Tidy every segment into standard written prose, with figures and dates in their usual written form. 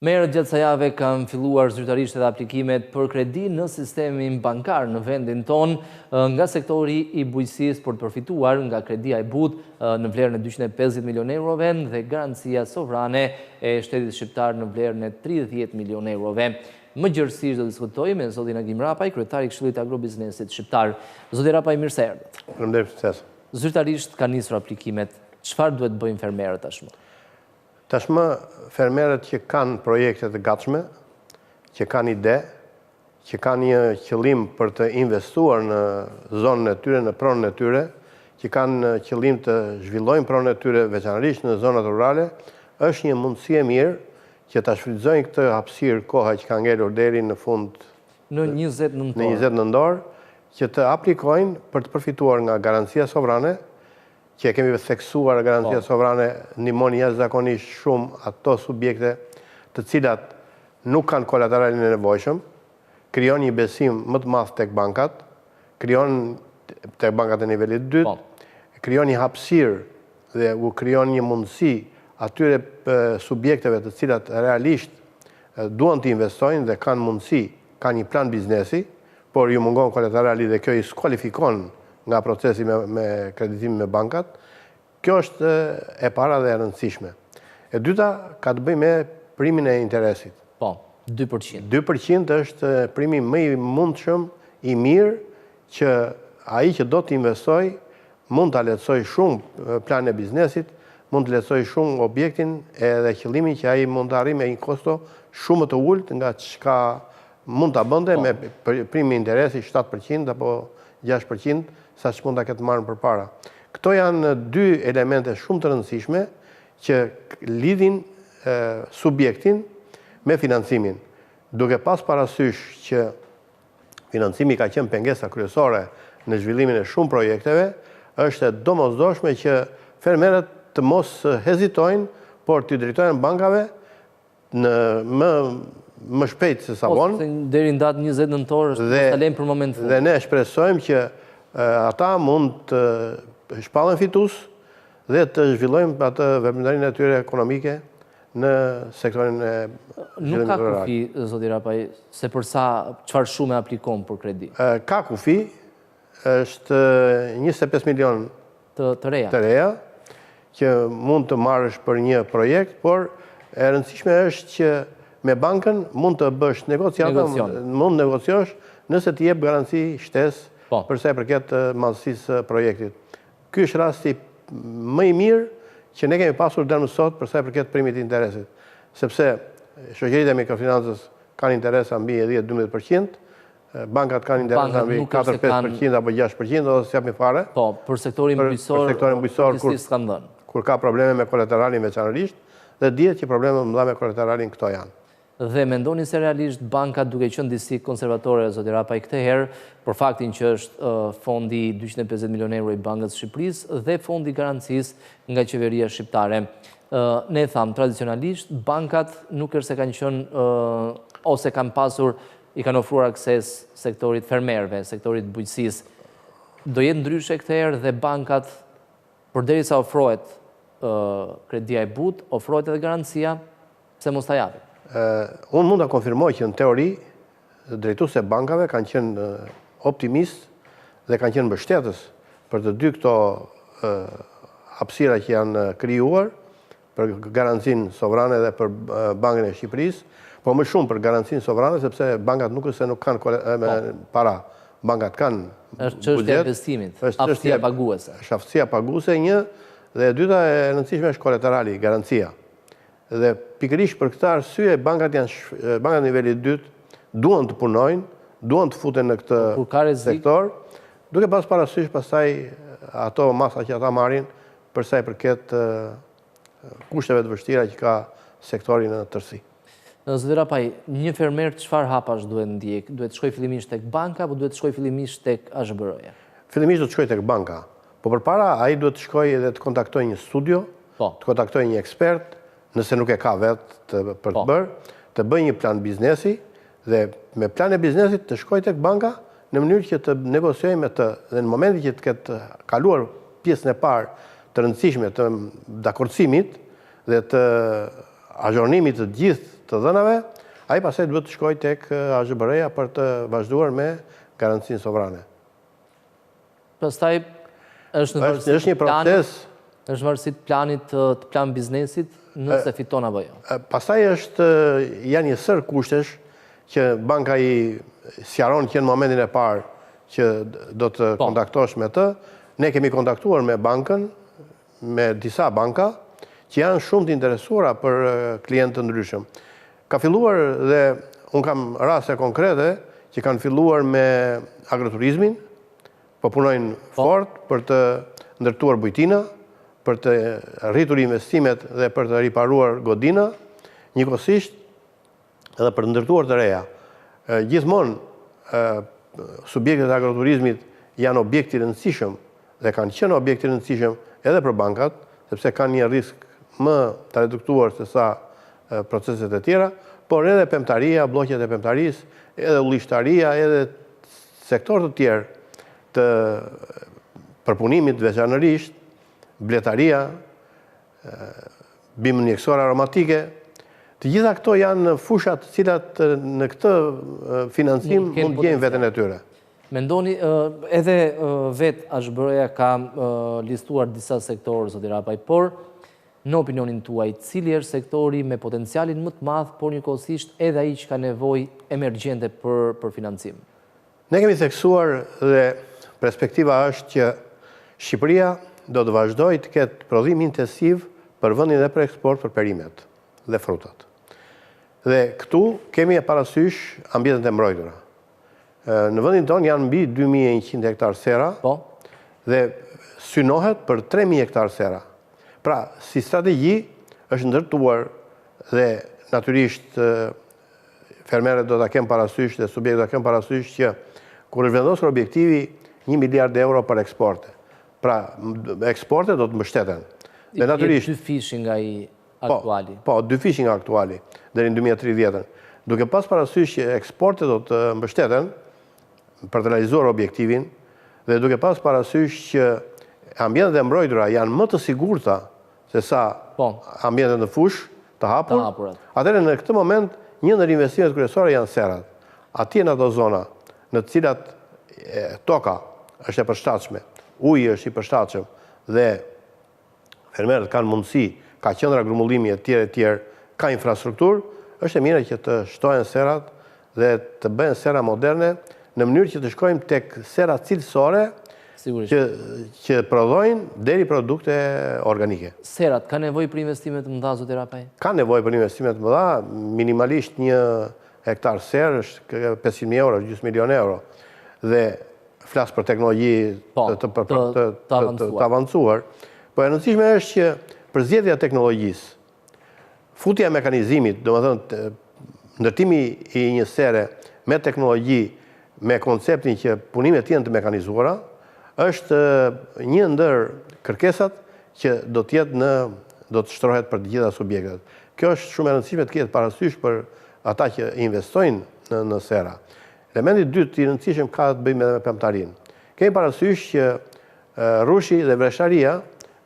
Merët gjatë kësaj jave kanë filluar zyrtarisht edhe aplikimet për kredi në sistemin bankar në vendin tonë nga sektori i bujqësisë për të përfituar nga kredia e butë në vlerën e 250 milion eurove dhe garancia sovrane e shtetit shqiptar në vlerën e 30 milion eurove. Më gjërësisht do të diskutoj me zotin Agim Rapaj, kryetari i Këshillit Agrobiznesit shqiptar. Zoti Rapaj, mirë se erdhët. Faleminderit. Zyrtarisht kanë nisur aplikimet. Çfarë duhet bëjnë fermerët tashmë? Tashmë fermerët që kanë projekte të gatshme, që kanë ide, që kanë një qëllim për të investuar në zonën e tyre, në pronën e tyre, që kanë qëllim të zhvillojnë pronën e tyre veçanërisht në zonat rurale, është një mundësi e mirë që ta shfrytëzojnë këtë hapësirë koha që ka ngelur deri në fund në 20 nëntor. Në 20 nëntor, që të aplikojnë për të përfituar nga garancia sovrane, që e kemi theksuar garancia sovrane, ndihmon jashtëzakonisht shumë ato subjekte të cilat nuk kanë kolateralin e nevojshëm, krijon një besim më të madh tek bankat, krijon tek bankat e nivelit 2, krijon një hapësirë dhe u krijon një mundësi atyre subjekteve të cilat realisht duan të investojnë dhe kanë mundësi, kanë një plan biznesi, por ju mungon kolaterali dhe kjo i skualifikon nga procesi me kreditimi me bankat. Kjo është e para dhe e rëndësishme. E dyta ka të bëjë me primin e interesit. Po, 2%. 2% është primi më i mundshëm, i mirë, që ai që do të investoj mund ta lehtësoj shumë planin e biznesit, mund të lehtësoj shumë objektin edhe qëllimin që ai mund të arrijë me një kosto shumë të ulët nga çka mund ta bënte me primi interesi 7% apo 6%, sa që mund ta ketë marrën përpara. Këto janë dy elemente shumë të rëndësishme që lidhin subjektin me financimin. Duke pas parasysh që financimi ka qenë pengesa kryesore në zhvillimin e shumë projekteve, është e domosdoshme që fermerët të mos hezitojnë, por të drejtohen bankave në më shpejt se sa vonë. Deri në datë 20 nëntor është ta lejmë për moment fund. Dhe ne shpresojmë që ata mund të shpallen fitus dhe të zhvillojmë atë veprimtarinë e tyre ekonomike në sektorin e Nuk ka kufi, zoti Rapaj, se për sa çfarë shumë aplikon për kredi? Ka kufi, është 25 milion të reja, që mund të marrësh për një projekt, por e rëndësishme është që me bankën mund të bësh negociata, mund negociosh nëse të jep garanci shtesë për sa i përket madhësisë projektit. Ky është rasti më i mirë që ne kemi pasur deri më sot për sa i përket primit të interesit, sepse shoqëritë e mikrofinancës kanë interesa mbi 10-12%, bankat kanë interesa mbi 4-5% apo 6% ose s'japin fare. Po, për sektorin bujqësor kur ka probleme me kolateralin veçanërisht, dhe dihet që probleme më dha me kolateralin këto janë. Dhe mendoni se realisht bankat duke qenë disi konservatore, zoti Rapaj, këtë herë, për faktin që është fondi 250 milion euro i Bankës së Shqipërisë dhe fondi garancisë nga qeveria shqiptare. Ne thamë, tradicionalisht, bankat nuk është se kanë qenë ose kanë pasur, i kanë ofruar akses sektorit fermerëve, sektorit bujqësisë. Do jetë ndryshe këtë herë dhe bankat, përderisa ofrohet kredia e butë, ofrohet edhe garancia, pse mos ta japin? Unë mund të konfirmoj që në teori, drejtuese bankave kanë qenë optimist dhe kanë qenë mbështetës për të dy këto hapësira që janë krijuar, për garancinë sovrane dhe për Bankën e Shqipërisë, po më shumë për garancinë sovrane, sepse bankat nuk është se nuk kanë para. Bankat kanë buxhet. Është çështja e investimit, aftësia paguese. Është aftësia paguese një, dhe e dyta e rëndësishme është kolaterali, garancia. Dhe pikërisht për këtë arsye bankat nivelit 2 duan të punojnë, duan të futen në këtë sektor, duke pas parasysh pastaj ato masa që ata marrin për sa i përket kushteve të vështira që ka sektori në tërësi. Zoti Rapaj, një fermer çfarë hapash duhet ndjek? Duhet të shkojë fillimisht tek banka apo duhet të shkojë fillimisht tek AZBR-ja? Fillimisht do të shkojë tek banka, po përpara ai duhet të shkojë dhe të kontaktojë një studio, të kontaktojë një ekspert, nëse nuk e ka vetë për të bërë, të bëjë një plan biznesi dhe me plan e biznesit të shkojë tek banka në mënyrë që të negociojë me të, dhe në momentin që të ketë kaluar pjesën e parë të rëndësishme të dakordësimit dhe të azhornimit të gjithë të dhënave, ai pastaj duhet të shkojë tek AZBR-ja për të vazhduar me garancinë sovrane. Pastaj është një proces. Është varësi të planit të plan biznesit, nëse fiton apo jo. Pastaj janë një sër kushtesh që banka i sqaron që në momentin e parë që do të kontaktosh me të. Ne kemi kontaktuar me bankën, me disa banka që janë shumë të interesuara për klientë të ndryshëm. Ka filluar dhe unë kam raste konkrete që kanë filluar me agroturizmin, po punojnë fort për të ndërtuar bujtina, për të rritur investimet dhe për të riparuar godina, njëkohësisht edhe për të ndërtuar të reja. Gjithmonë subjektet e agroturizmit janë objekti i rëndësishëm dhe kanë qenë objekti i rëndësishëm edhe për bankat, sepse kanë një risk më të reduktuar se sa proceset e tjera, por edhe pemtaria, blloqet e pemtarisë, edhe ullishtaria, edhe sektor të tjerë të përpunimit veçanërisht, bletaria, bimë mjekësore aromatike, të gjitha këto janë fushat cilat në këtë financim mund gjejnë veten e tyre. Mendoni, edhe vetë AZBR-ja ka listuar disa sektorë, zoti Rapaj, por në opinionin tuaj, cili është sektori me potencialin më të madh, por njëkohësisht edhe ai që ka nevojë emergjente për financim? Ne kemi theksuar dhe perspektiva është që Shqipëria do të vazhdojë të ketë prodhim intensiv për vendin e për eksport për perimet dhe frutat. Dhe këtu kemi parasysh ambientet e mbrojtura. Në vendin tonë janë mbi 2100 hektar sera dhe synohet për 3000 hektar sera. Pra, si strategji është ndërtuar dhe natyrisht fermerët do të kemë parasysh dhe subjektet do të kemë parasysh që kur është vendosur objektivi 1 miliard euro për eksporte. Pra, eksporte do të mbështeten. Dhe natyrisht 2 fishi nga i aktuali. Po, 2 fishi nga aktuali deri në 2030. Duke pas parasysh që eksporte do të mbështeten për të realizuar objektivin dhe duke pas parasysh që ambientet e mbrojtura janë më të sigurta se sa ambientet në fush të hapur. Atëherë në këtë moment një ndër investimet kryesore janë serat. Atje në ato zona në të cilat toka është e përshtatshme, uji është i përshtatshëm dhe fermerët kanë mundësi, ka qendra grumullimi e tjerë, ka infrastrukturë, është e mira që të shtohen serat dhe të bëhen sera moderne në mënyrë që të shkojmë tek sera cilësore që prodhojnë deri produkte organike. Serat, ka nevojë për investimet të mëdha, zoti Rapaj? Ka nevojë për investimet të mëdha, minimalisht 1 hektar serë është 500.000 euro, gjysmë milion euro. Dhe flas për teknologji të avancuar, po e rëndësishme është që përzgjedhja e teknologjisë, futja e mekanizimit, domethënë ndërtimi i një sere me teknologji, me konceptin që punimet janë të mekanizuara, është një ndër kërkesat që do të shtrohet për të gjitha subjektet. Kjo është shumë e rëndësishme të ketë parasysh për ata që investojnë në sera. Elementi i dytë i rëndësishëm ka të bëjë me pemtarinë. Kemi parasysh që rushi dhe vresharia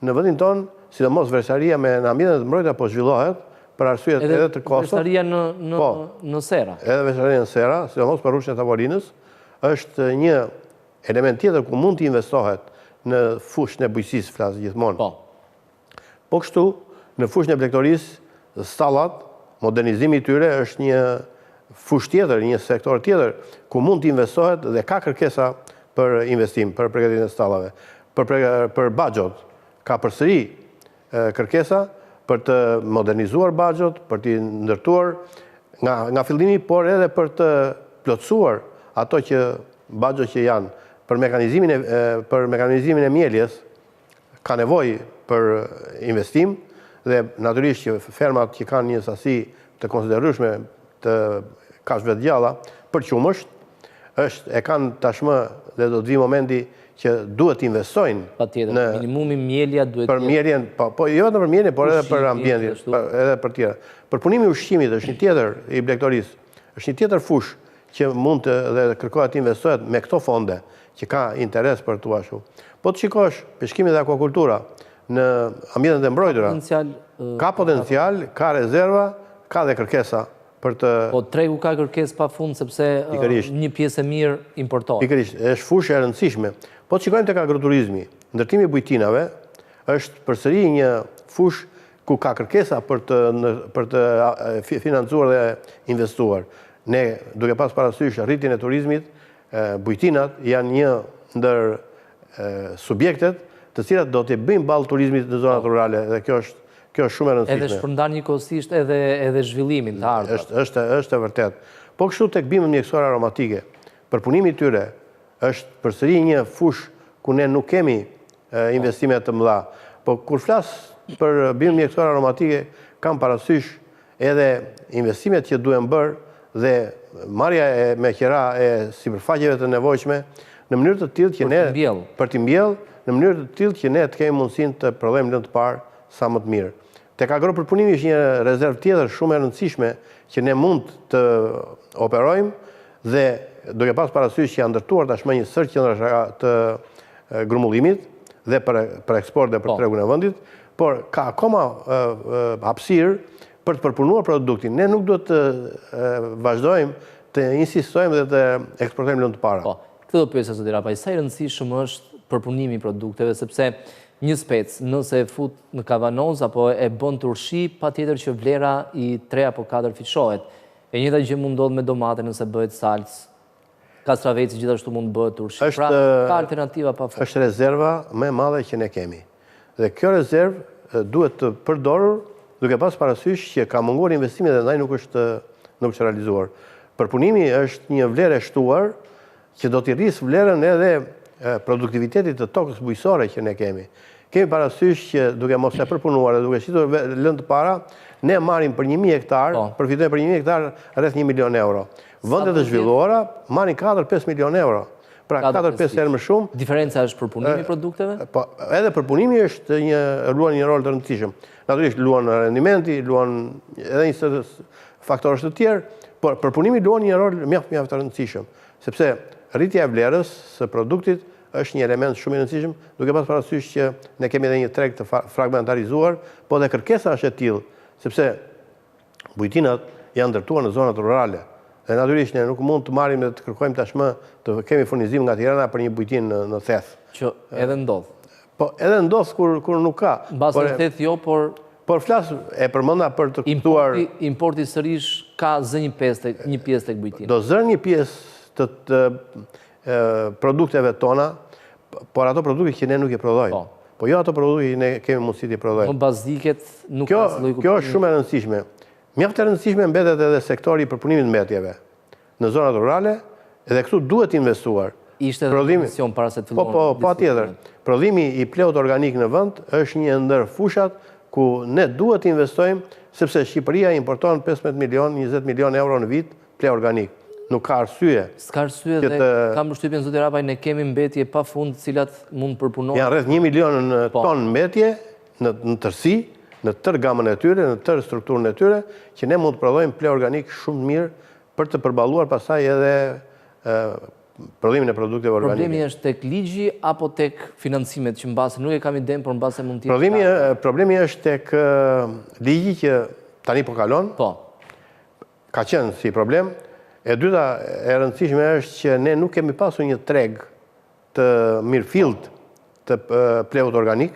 në vendin tonë, sidomos vresharia me ambientet të mbrojtura po zhvillohet për arsyet edhe të kostot. Vresharia në sera. Edhe vresharia në sera, sidomos për rushin e tavolinës, është një element tjetër ku mund të investohet në fushën e bujqësisë, flas gjithmonë. Po kështu, në fushën e blegtorisë, stallat, modernizimi i tyre është një fushë tjetër, një sektor tjetër ku mund të investohet dhe ka kërkesa për investim, për përgatitjen e stallave. Për baxhot ka përsëri kërkesa për të modernizuar baxhot, për të ndërtuar nga fillimi, por edhe për të plotësuar ato që baxhot që janë për mekanizimin e mieljes ka nevojë për investim dhe natyrisht që fermat që kanë një sasi të konsiderueshme të kafshëve të gjalla për qumësht e kanë tashmë dhe do të vi momenti që duhet të investojnë. Patjetër, minimumi mielja duhet për mieljen, po jo vetëm për mieljen, por edhe për ambientin, edhe për tjera. Përpunimi i ushqimit është një tjetër i blegtorisë, është një tjetër fushë që mund të kërkohet të investohet me këto fonde që ka interes për të ashtu. Po të shikosh peshkimi dhe akvakultura në ambientet e mbrojtura. Ka potencial, ka rezerva, ka dhe kërkesa për të... Po tregu ka kërkesë pafund sepse një pjesë e mirë importohet. Pikërisht, është fushë e rëndësishme. Po të shikojmë tek agroturizmi, ndërtimi i bujtinave është përsëri një fushë ku ka kërkesa për të financuar dhe investuar. Ne, duke pas parasysh rritjen e turizmit, bujtinat janë një ndër subjektet të cilat do të bëjnë ballë turizmit në zonat rurale dhe kjo është shumë e rëndësishme. Edhe shpërndan njëkohësisht edhe zhvillimin të ardhur. Është e vërtet. Po kështu tek bimët mjekësore aromatike, përpunimi i tyre është përsëri një fushë ku ne nuk kemi investime të mëdha. Po kur flas për bimët mjekësore aromatike, kam parasysh edhe investimet që duhen bërë dhe marrja me qira e sipërfaqeve të nevojshme në mënyrë të tillë që ne për t'i mbjellë në mënyrë të tillë që ne të kemi mundësinë të prodhojmë lëndë të parë sa më të mirë. Tek agropërpunimi është një rezervë tjetër shumë e rëndësishme që ne mund të operojmë dhe duke pas parasysh që janë ndërtuar tashmë një sër qendra të grumullimit dhe për eksport dhe për tregun e vendit, por ka akoma hapësirë për të përpunuar produktin. Ne nuk duhet të vazhdojmë të insistojmë dhe të eksportojmë lëndë të para. Këtë do pyesja zoti Rapaj, sa i rëndësishëm është përpunimi i produkteve, sepse një specë, nëse e fut në kavanoz apo e bën turshi, patjetër që vlera i 3 apo 4 fishohet. E njëjta gjë mund ndodh me domate nëse bëhet salcë, kastraveci gjithashtu mund bëhet turshi. Pra ka alternativa pafund. Është rezerva më e madhe që ne kemi. Dhe kjo rezervë duhet të përdorur duke pas parasysh që ka munguar investime dhe ndaj nuk është realizuar. Përpunimi është një vlerë e shtuar që do t'i rrisë vlerën edhe produktivitetit të tokës bujësore që ne kemi. Kemi parasysh që duke mos e përpunuar dhe duke shitur lëndë të para, ne marrim për 1.000 hektar, përfitojmë për 1.000 hektar rreth 1 milion euro. Vendet e zhvilluara marrin 4-5 milion euro. Pra 4-5 herë më shumë. Diferenca është përpunimi i produkteve? Po, edhe përpunimi është luan një rol të rëndësishëm. Natyrisht luan rendimenti, luan edhe një faktorësh të tjerë, por përpunimi luan një rol mjaft të rëndësishëm, sepse rritja e vlerës së produktit është një element shumë i rëndësishëm, duke pas parasysh që ne kemi edhe një treg të fragmentarizuar, po dhe kërkesa është e tillë, sepse bujtinat janë ndërtuar në zonat rurale. Dhe natyrisht ne nuk mund të marrim dhe të kërkojmë tashmë të kemi furnizim nga Tirana për një bujtin në theth. Që edhe ndodh. Po edhe ndodh kur nuk ka. Mbas në theth jo, por flas e përmenda për të kuptuar importi sërish ka zë një pjesë tek bujtina. Do zë një pjesë të produkteve tona, por ato produkte që ne nuk i prodhojmë. Po jo ato produkte që ne kemi mundësi të i prodhojmë. Më baziket nuk ka lloj kuptimi. Kjo është shumë e rëndësishme. Mjaft e rëndësishme mbetet edhe sektori i përpunimit mbetjeve në zonat rurale, edhe këtu duhet investuar. Ishte edhe komision para se të fillon. Po patjetër. Prodhimi i pleut organik në vend është një ndër fushat ku ne duhet të investojmë, sepse Shqipëria importon 15 milion, 20 milion euro në vit ple organik. Nuk ka arsye. S'ka arsye dhe kam përshtypjen zoti Rapaj, ne kemi mbetje pafund të cilat mund përpunohen. Janë rreth 1 milion ton mbetje në tërësi, në tërë gamën e tyre, në tërë strukturën e tyre, që ne mund të prodhojmë ple organik shumë mirë për të përballuar pastaj edhe prodhimin e produkteve organike. Problemi është tek ligji apo tek financimet që mbase nuk e kam iden, por mbase mund të jetë. Problemi është tek ligji që tani po kalon. Po. Ka qenë si problem. E dyta e rëndësishme është që ne nuk kemi pasur një treg të mirëfillt të pleut organik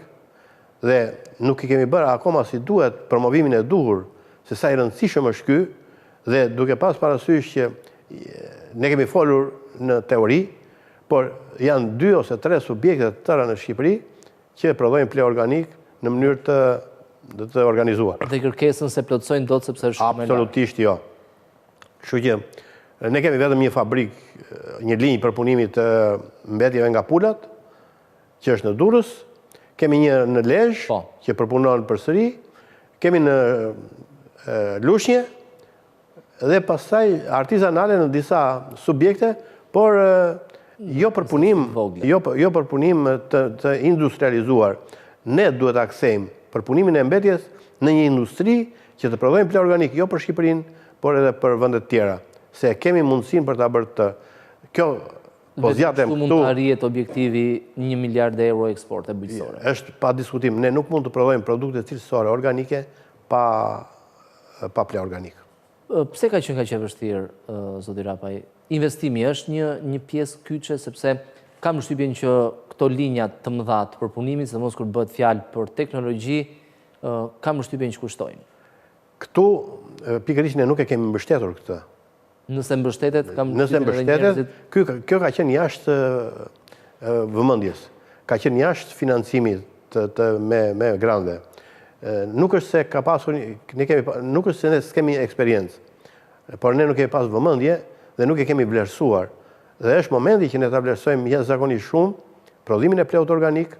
dhe nuk i kemi bërë akoma si duhet promovimin e duhur se sa i rëndësishëm është ky dhe duke pas parasysh që ne kemi folur në teori, por janë 2 ose 3 subjekte të tëra në Shqipëri që prodhojnë ple organik në mënyrë të organizuar. Dhe kërkesën se plotësojnë dot sepse është shumë e lartë. Absolutisht jo. Kështu që ne kemi vetëm një fabrik, një linjë përpunimit të mbetjeve nga pulat, që është në Durrës, kemi një në Lezhë, që përpunon përsëri, kemi në Lushnjë, dhe pastaj artizanale në disa subjekte, por jo përpunim të industrializuar. Ne duhet ta kthejmë përpunimin e mbetjes në një industri që të prodhojmë ple organik, jo për Shqipërinë, por edhe për vendet tjera. Se kemi mundësinë për ta bërë të. Kjo Po zjatem këtu mund të arrijet objektivi 1 miliard euro eksporte bujqësore. Është pa diskutim. Ne nuk mund të prodhojmë produkte cilësore organike pa ple organik. Pse ka qenë kaq e vështirë, zoti Rapaj? Investimi është një pjesë kyçe, sepse kam përshtypjen që këto linjat të mëdha të përpunimit, sidomos kur bëhet fjalë për teknologji, kam përshtypjen që kushtojnë. Këtu pikërisht ne nuk e kemi mbështetur këtë. Nëse mbështetet, kjo ka qenë jashtë vëmendjes. Ka qenë jashtë financimit me grande. Nuk është se ka pasur, nuk është se ne s'kemi eksperiencë, por ne nuk kemi pas vëmendje dhe nuk e kemi vlerësuar. Dhe është momenti që ne ta vlerësojmë jashtëzakonisht shumë prodhimin e pleut organik,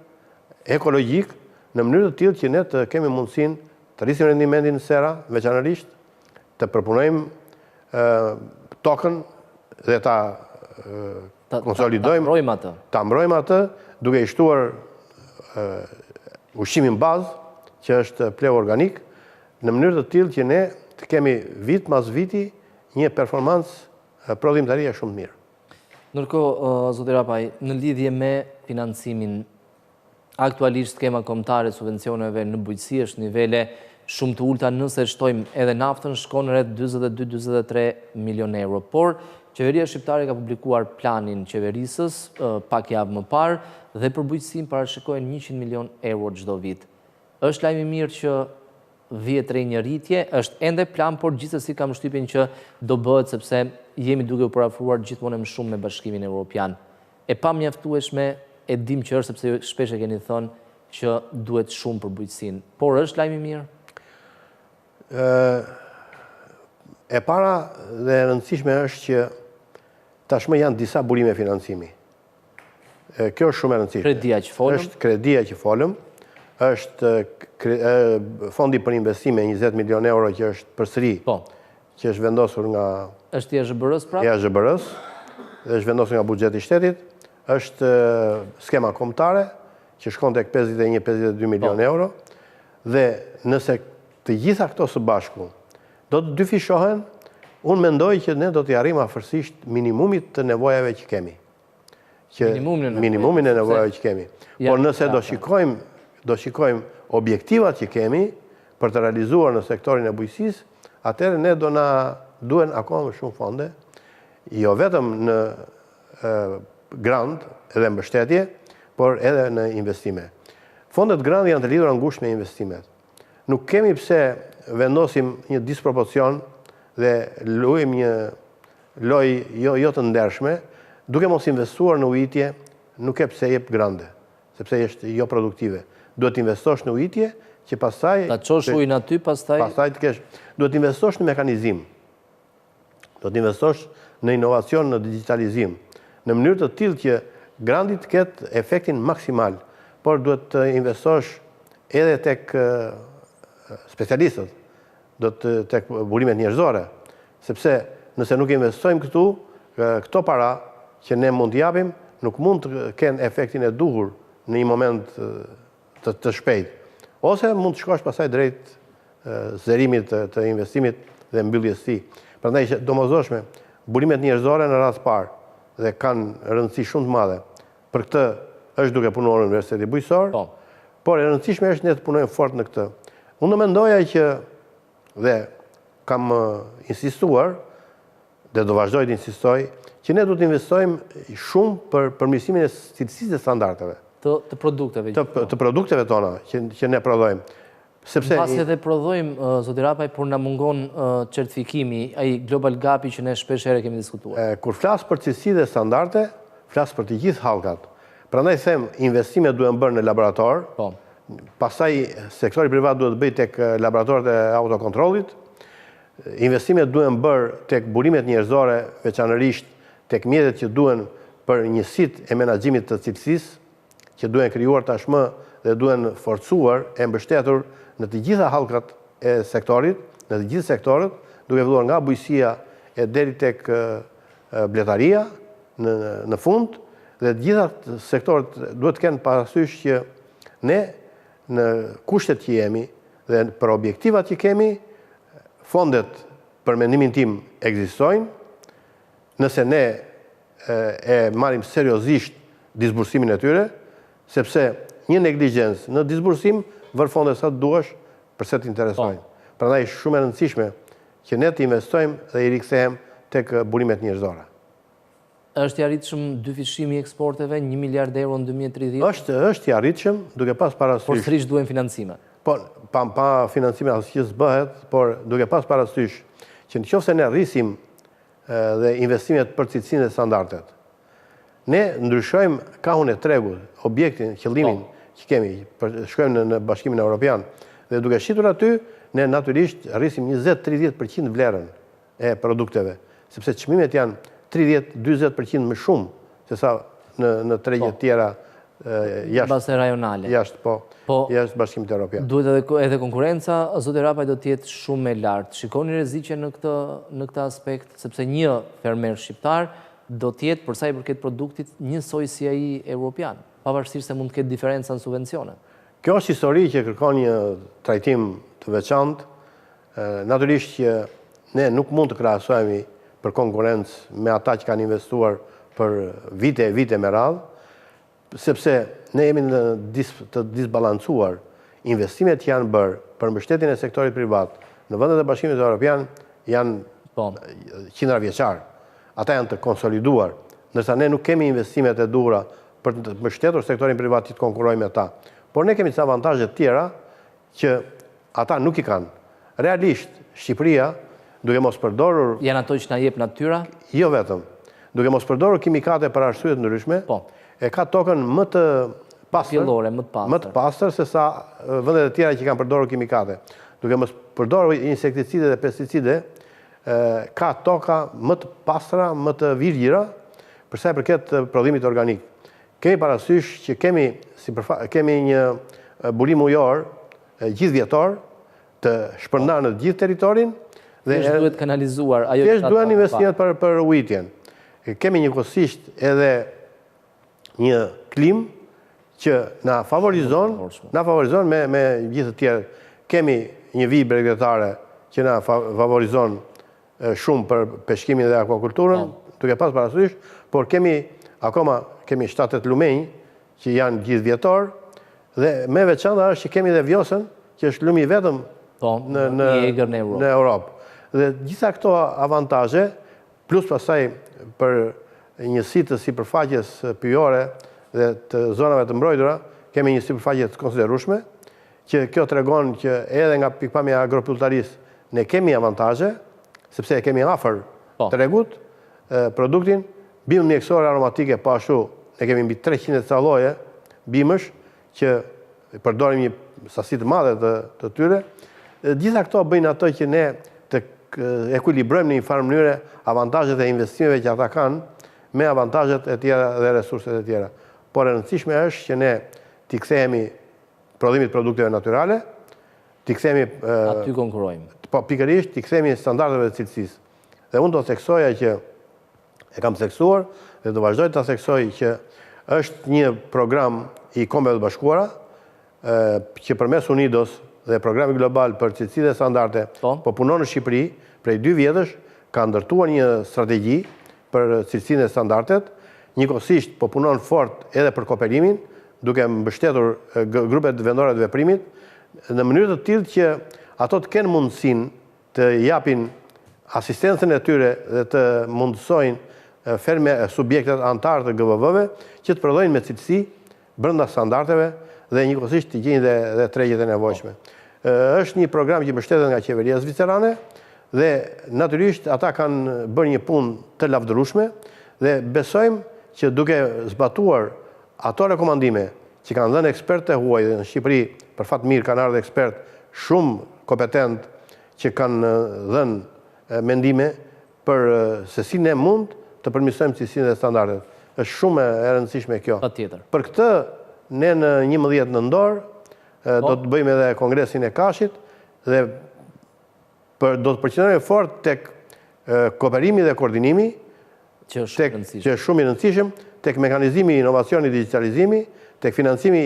ekologjik, në mënyrë të tillë që ne të kemi mundësinë të rrisim rendimentin në sera, veçanërisht të përpunojmë tokën dhe ta konsolidojmë, ta mbrojmë atë, duke i shtuar ushqimin bazë, që është pleu organik, në mënyrë të tillë që ne të kemi vit mas viti një performancë prodhimtarie shumë të mirë. Ndërkohë, zoti Rapaj, në lidhje me financimin, aktualisht skema kombëtare e subvencioneve në bujqësi është nivele shumë të ulta, nëse shtojmë edhe naftën, shkon rreth 22-23 milion euro. Por, qeveria shqiptare ka publikuar planin qeverisës pak javë më parë dhe për bujqësinë parashikohen 100 milion euro çdo vit. Është lajm i mirë që vihet re një rritje, është ende plan, por gjithsesi kam përshtypjen që do bëhet sepse jemi duke u parafruar gjithmonë më shumë me Bashkimin Evropian. E pamjaftueshme, e dim që është sepse shpesh e keni thënë që duhet shumë për bujqësinë. Por është lajm i mirë? E para dhe e rëndësishme është që tashmë janë disa burime financimi. Kjo është shumë e rëndësishme. Kredia që folëm? Është kredia që folëm, është fondi për investime 20 milion euro që është përsëri, që është vendosur nga... është EAZHBR-s prapë? EAZHBR-s, dhe është vendosur nga buxheti i shtetit, është skema kombëtare që shkon tek 51-52 milion euro, dhe nëse të gjitha këto së bashku do të dyfishohen, unë mendoj që ne do t'i arrijmë afërsisht minimumit të nevojave që kemi. Minimumin e nevojave që kemi. Por nëse do shikojmë objektivat që kemi për të realizuar në sektorin e bujqësisë, atëherë ne do na duhen akoma më shumë fonde, jo vetëm në grant edhe mbështetje, por edhe në investime. Fondet grant janë të lidhura ngushtë me investimet. Nuk kemi pse vendosim një disproporcion dhe luajmë një lojë jo të ndershme, duke mos investuar në ujitje, nuk e pse jep grande, sepse është jo produktive. Duhet investosh në ujitje që pastaj ta çosh ujin aty, pastaj të kesh, duhet investosh në mekanizim. Duhet investosh në inovacion, në digitalizim, në mënyrë të tillë që grandi të ketë efektin maksimal, por duhet të investosh edhe tek specialistët, do të tek burimet njerëzore, sepse nëse nuk investojmë këto para që ne mund t'japim, nuk mund të kenë efektin e duhur në një moment të shpejt. Ose mund të shkosh pasaj drejt zërimit të investimit dhe mbylljes së tij. Prandaj domosdoshme, burimet njerëzore në rast parë dhe kanë rëndësi shumë të madhe. Për këtë është duke punuar në Universiteti Bujqësor, por e rëndësishme është ne të punojmë fort në këtë. Unë do mendoja që, dhe kam insistuar, dhe do vazhdoj të insistoj, që ne du të investojmë shumë për përmirësimin e cilësisë dhe standardeve. Të produkteve. Të produkteve tona që ne prodhojmë. Pas edhe prodhojmë, zoti Rapaj, por na mungon certifikimi, ai global gapi që ne shpesh herë kemi diskutuar. Kur flas për cilësi dhe standarde, flas për të gjithë hallkat. Prandaj them, investimet duhen bërë në laborator. Pastaj sektori privat duhet bëj tek laboratorët e autokontrollit. Investimet duhen bërë tek burimet njerëzore, veçanërisht tek mjetet që duhen për njësitë e menaxhimit të cilësisë, që duhen krijuar tashmë dhe duhen forcuar e mbështetur në të gjitha hallkat e sektorit, në të gjithë sektorët, duke filluar nga bujqësia e deri tek bletaria në fund, dhe të gjitha sektorët duhet të kenë parasysh që ne në kushtet që jemi dhe për objektivat që kemi, fondet për mendimin tim ekzistojnë. Nëse ne e marrim seriozisht disbursimin e tyre, sepse një negligjencë në disbursim vër fonde sa të duash përse të interesojnë. Prandaj shumë e rëndësishme që ne të investojmë dhe i rikthehem tek burimet njerëzore. Është i arritshëm dyfishimi i eksporteve 1 miliard euro në 2030? Është i arritshëm, duke pas parasysh. Por sërish duhen financime. Po, pa financime asgjë s'bëhet, por duke pas parasysh që nëse ne rrisim dhe investimet për cilësinë dhe standardet, ne ndryshojmë kahun e tregut, objektin, qëllimin që kemi, shkojmë në Bashkimin Evropian, dhe duke shitur aty, ne natyrisht rrisim 20-30% vlerën e produkteve, sepse çmimet janë 30-40% më shumë se sa në tregjet tjera jashtë Bashkimit Evropian. Duhet edhe konkurenca, zotë Rapaj, do të jetë shumë e lartë. Shikoni rreziqe në këtë aspekt, sepse një fermer shqiptar do të jetë, për sa i përket produktit, njësoj si ai evropian, pavarësisht se mund të ketë diferenca në subvencione. Kjo është histori që kërkon një trajtim të veçantë. Natyrisht që ne nuk mund të krahasohemi për konkurrencë me ata që kanë investuar për vite e vite me radhë, sepse ne jemi të disbalancuar. Investimet që janë bërë për mbështetjen e sektorit privat në vendet e Bashkimit Evropian janë qindra vjeçar. Ata janë të konsoliduar, ndërsa ne nuk kemi investimet e duhura për të mbështetur sektorin privat që të konkurrojmë me ata. Por ne kemi disa avantazhe të tjera që ata nuk i kanë. Realisht, Shqipëria, duke mos përdorur... Janë ato që na jep natyra? Jo vetëm. Duke mos përdorur kimikate për arsye të ndryshme, e ka tokën më të pastër se sa vendet e tjera që kanë përdorur kimikate. Duke mos përdorur insekticide dhe pesticide, ka toka më të pastra, më të virgjira, për sa i përket prodhimit organik. Kemi parasysh që kemi një burim ujor gjithvjetor të shpërndar në gjithë territorin. Thjesht duhet kanalizuar ajo që thjesht duhen investimet për ujitjen. Kemi njëkohësisht edhe një klim që na favorizon me gjithë të tjerë. Kemi një vijë bregdetare që na favorizon shumë për peshkimin dhe akvakulturën, duke pas parasysh, por kemi 7-8 lumenj që janë gjithvjetor, dhe me veçanta është që kemi dhe vjosën, që është lumi vetëm në Europë. Dhe gjitha këto avantazhe, plus pasaj për njësi të sipërfaqes pyjore dhe të zonave të mbrojtura, kemi një sipërfaqe të konsiderueshme, që kjo tregon që edhe nga pikpamja agropulltarisë ne kemi avantazhe, sepse kemi afër tregut, produktin, bimë mjekësore aromatike, po ashtu ne kemi mbi 300 ca lloje bimësh që përdorim një sasi të madhe të tyre. Gjitha këto bëjnë ato që ne të ekuilibrojmë në një farë mënyre avantazhet e investimeve që ata kanë me avantazhet e tjera dhe resurset e tjera. Por e rëndësishme është që ne t'i kthehemi prodhimit produkteve natyrale, t'i kthehemi aty konkurrojmë. Po pikërisht t'i kthehemi standardeve të cilësisë. Dhe unë do të theksoja që e kam theksuar dhe do vazhdoj të theksoj që është një program i Kombeve të Bashkuara që përmes UNIDOS dhe programi global për cilësi dhe standarde po punon në Shqipëri prej 2 vjetësh, ka ndërtuar një strategji për cilësinë dhe standardet, njëkohësisht po punon fort edhe për kooperimin, duke mbështetur grupet vendore të veprimit në mënyrë të tillë që ato të kenë mundësinë të japin asistencën e tyre dhe të mundësojnë subjektet antarë të GVV-ve që të prodhojnë me cilësi brenda standardeve dhe njëkohësisht të gjejnë dhe tregjet e nevojshme. Është një program që mbështetet nga qeveria zvicerane dhe natyrisht ata kanë bërë një punë të lavdërueshme dhe besojmë që duke zbatuar ato rekomandime që kanë dhënë ekspertë huaj dhe në Shqipëri, për fat mirë kanë ardhur ekspert shumë kompetent që kanë dhënë mendime për se si ne mund të përmirësojmë cilësinë dhe standardet. Është shumë e rëndësishme kjo. Patjetër. Për këtë ne në 11 nëntor do të bëjmë edhe kongresin e Kashit dhe do të përqendrohemi fort tek kooperimi dhe koordinimi, që është shumë i rëndësishëm, tek mekanizmi i inovacionit dhe digitalizimi, tek financimi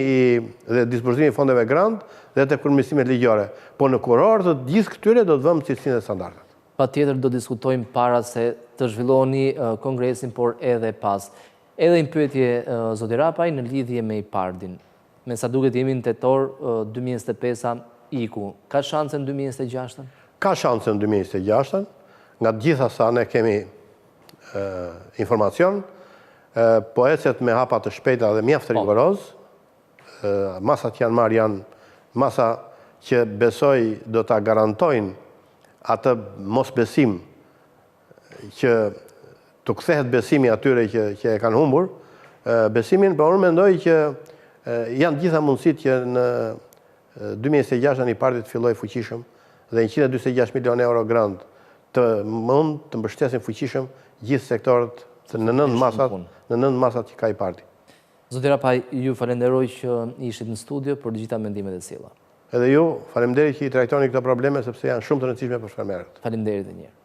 dhe disbursimi i fondeve grant dhe tek përmirësimet ligjore. Po në kuror të gjithë këtyre do të vëmë cilësinë dhe standardet. Patjetër do diskutojmë para se të zhvilloni kongresin, por edhe pas. Edhe një pyetje, zoti Rapaj, në lidhje me i pardin. Me sa duket jemi në tetor, 2025 iku. Ka shanse në 2026? Ka shanse në 2026, nga të gjitha sa ne kemi informacion, po ecet me hapa të shpejta dhe mjaft rigoroz, masat që janë marrë janë masa që besoj do të garantojnë atë mos besim që të kthehet besimi atyre që e kanë humbur, besimin, por unë mendoj që janë gjitha mundësit që në 2026 një partit filloj fuqishëm dhe 126 milion euro grant të mund të mbështesin fuqishëm gjithë sektorët në nënd masat që ka i parti. Zoti Rapaj, ju falenderoj që ishit në studio për gjitha mendimet e sjella. Edhe ju, faleminderit që i trajtoni këto probleme sepse janë shumë të rëndësishme për fermerët. Faleminderit edhe një herë.